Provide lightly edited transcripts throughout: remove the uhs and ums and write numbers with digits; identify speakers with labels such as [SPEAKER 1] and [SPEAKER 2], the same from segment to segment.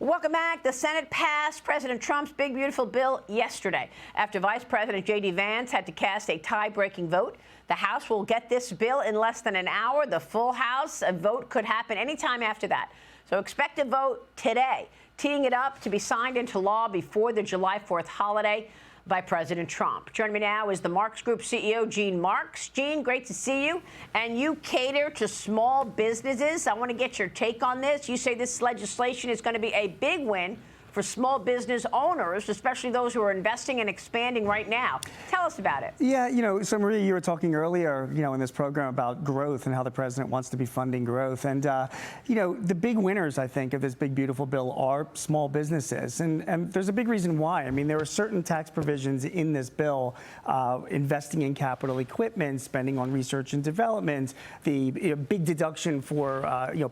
[SPEAKER 1] Welcome back. The Senate passed President Trump's big, beautiful bill yesterday after Vice President J.D. Vance had to cast a tie-breaking vote. The House will get this bill in less than an hour. The full House, a vote could happen anytime after that. So expect a vote today, teeing it up to be signed into law before the July 4th holiday by President Trump. Joining me now is the Marks Group CEO, Gene Marks. Gene, great to see you. And you cater to small businesses. I want to get your take on this. You say this legislation is going to be a big win for small business owners, especially those who are investing and expanding right now. Tell us about it.
[SPEAKER 2] Yeah, so Maria, you were talking earlier, in this program about growth and how the president wants to be funding growth. And, the big winners, I think, of this big, beautiful bill are small businesses. And there's a big reason why. I mean, there are certain tax provisions in this bill, investing in capital equipment, spending on research and development, the big deduction for,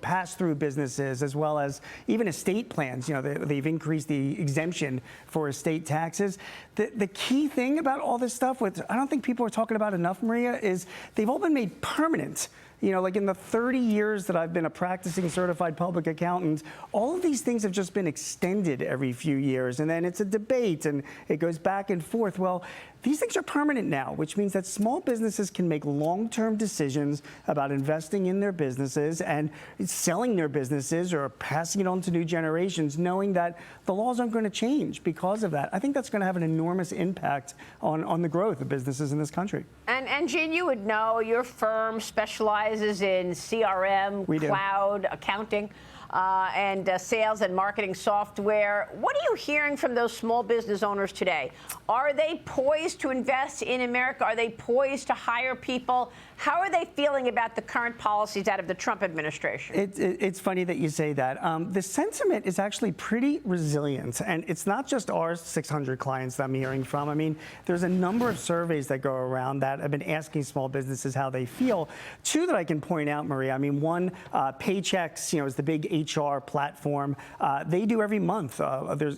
[SPEAKER 2] pass-through businesses, as well as even estate plans. They've increased the exemption for estate taxes. The key thing about all this stuff, which I don't think people are talking about enough, Maria, is they've all been made permanent. Like in the 30 years that I've been a practicing certified public accountant, all of these things have just been extended every few years. And then it's a debate and it goes back and forth. Well, these things are permanent now, which means that small businesses can make long-term decisions about investing in their businesses and selling their businesses or passing it on to new generations, knowing that the laws aren't going to change because of that. I think that's going to have an enormous impact on the growth of businesses in this country.
[SPEAKER 1] And Gene, you would know your firm specializes in CRM, cloud, accounting, and sales and marketing software. What are you hearing from those small business owners today? Are they poised to invest in America? Are they poised to hire people? How are they feeling about the current policies out of the Trump administration?
[SPEAKER 2] It's funny that you say that. The sentiment is actually pretty resilient, and it's not just our 600 clients that I'm hearing from. I mean, there's a number of surveys that go around that have been asking small businesses how they feel. Two that I can point out, Maria. I mean, one, Paychex, is the big HR platform. They do every month.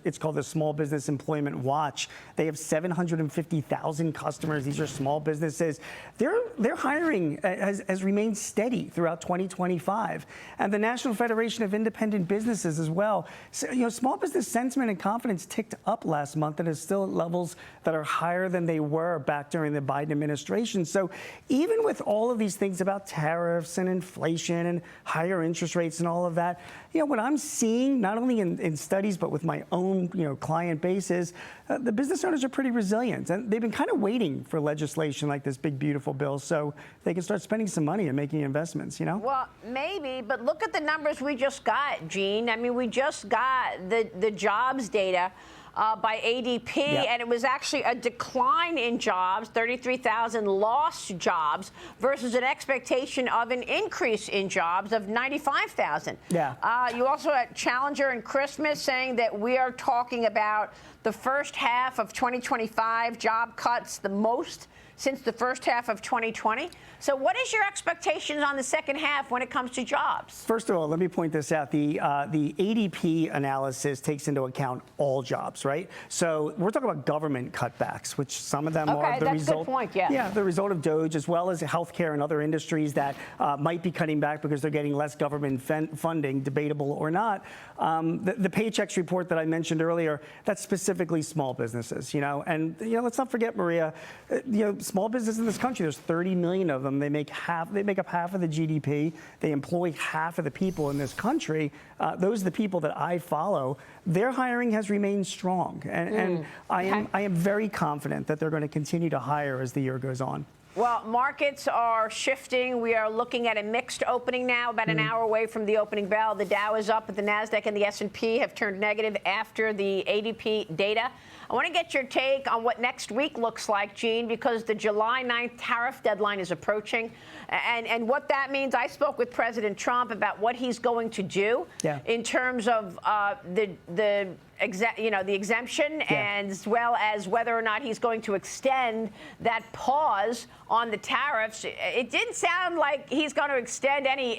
[SPEAKER 2] It's called the Small Business Employment Watch. They have 750,000 customers. These are small businesses. Their hiring has remained steady throughout 2025. And the National Federation of Independent Businesses as well. So, small business sentiment and confidence ticked up last month and is still at levels that are higher than they were back during the Biden administration. So even with all of these things about tariffs and inflation and higher interest rates and all of that, what I'm seeing, not only in studies, but with my own, client base is the business owners are pretty resilient. And they've been kind of waiting for legislation like this big, beautiful bill so they can start spending some money and making investments,
[SPEAKER 1] Well, maybe, but look at the numbers we just got, Gene. I mean, we just got the jobs data by ADP, and it was actually a decline in jobs, 33,000 lost jobs versus an expectation of an increase in jobs of 95,000. You also had Challenger and Christmas saying that we are talking about the first half of 2025 job cuts, the most since the first half of 2020. So what is your expectations on the second half when it comes to jobs?
[SPEAKER 2] First of all, let me point this out. The ADP analysis takes into account all jobs, right? So we're talking about government cutbacks, which some of them are the result.
[SPEAKER 1] Good point, yeah.
[SPEAKER 2] Yeah, the result of DOGE, as well as healthcare and other industries that might be cutting back because they're getting less government funding, debatable or not. The Paychex report that I mentioned earlier, that's specifically small businesses, And let's not forget, Maria, small businesses in this country, there's 30 million of them. They make up half of the GDP. They employ half of the people in this country. Those are the people that I follow. Their hiring has remained strong. And I am very confident that they're going to continue to hire as the year goes on.
[SPEAKER 1] Well, markets are shifting. We are looking at a mixed opening now, about an hour away from the opening bell. The Dow is up, but the NASDAQ and the S&P have turned negative after the ADP data. I want to get your take on what next week looks like, Gene, because the July 9th tariff deadline is approaching. And what that means, I spoke with President Trump about what he's going to do in terms of the exemption, and as well as whether or not he's going to extend that pause on the tariffs. It didn't sound like he's going to extend any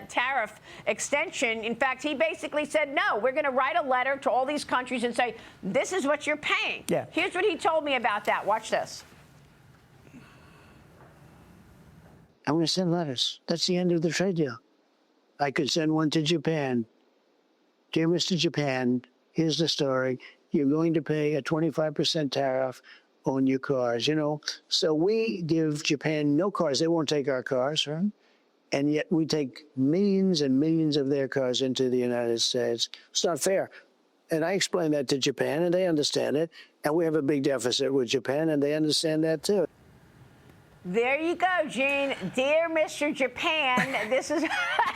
[SPEAKER 1] tariff extension. In fact, he basically said, no, we're going to write a letter to all these countries and say, this is what you're paying. Here's what he told me about that. Watch this.
[SPEAKER 3] I'm going to send letters. That's the end of the trade deal. I could send one to Japan. Dear Mr. Japan, here's the story. You're going to pay a 25% tariff on your cars, So we give Japan no cars. They won't take our cars, right? And yet we take millions and millions of their cars into the United States. It's not fair. And I explain that to Japan, and they understand it. And we have a big deficit with Japan, and they understand that too.
[SPEAKER 1] There you go, Gene. Dear Mr. Japan, this is...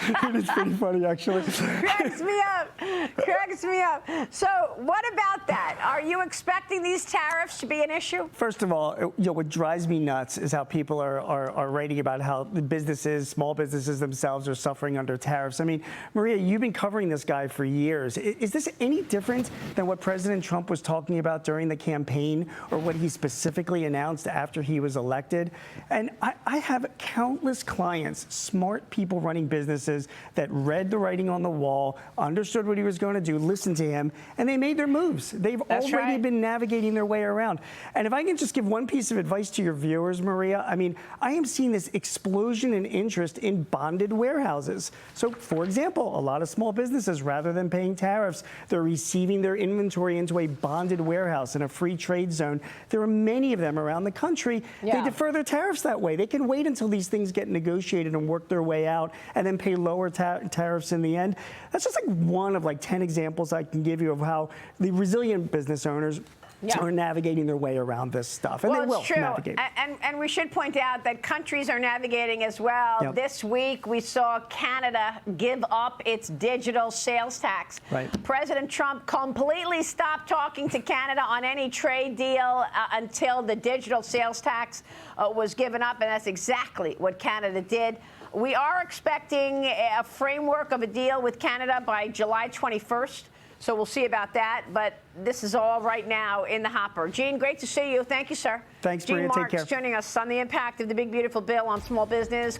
[SPEAKER 2] It's pretty funny, actually.
[SPEAKER 1] Cracks me up. Cracks me up. So what about that? Are you expecting these tariffs to be an issue?
[SPEAKER 2] First of all, what drives me nuts is how people are writing about how the businesses, small businesses themselves, are suffering under tariffs. I mean, Maria, you've been covering this guy for years. Is this any different than what President Trump was talking about during the campaign, or what he specifically announced after he was elected? And I have countless clients, smart people running businesses, that read the writing on the wall, understood what he was going to do, listened to him, and they made their moves. They've already been navigating their way around. And if I can just give one piece of advice to your viewers, Maria, I mean, I am seeing this explosion in interest in bonded warehouses. So, for example, a lot of small businesses, rather than paying tariffs, they're receiving their inventory into a bonded warehouse in a free trade zone. There are many of them around the country. They defer their tariffs that way. They can wait until these things get negotiated and work their way out, and then pay lower tariffs in the end. That's just like one of 10 examples I can give you of how the resilient business owners are navigating their way around this stuff. And
[SPEAKER 1] well,
[SPEAKER 2] they will
[SPEAKER 1] it's true.
[SPEAKER 2] navigate.
[SPEAKER 1] And we should point out that countries are navigating as well. This week, we saw Canada give up its digital sales tax. President Trump completely stopped talking to Canada on any trade deal until the digital sales tax was given up, and that's exactly what Canada did. We are expecting a framework of a deal with Canada by July 21st. So we'll see about that. But this is all right now in the hopper. Gene, great to see you. Thank you, sir.
[SPEAKER 2] Thanks, Maria.
[SPEAKER 1] Gene
[SPEAKER 2] Take care.
[SPEAKER 1] Marks joining us on the impact of the big, beautiful bill on small business.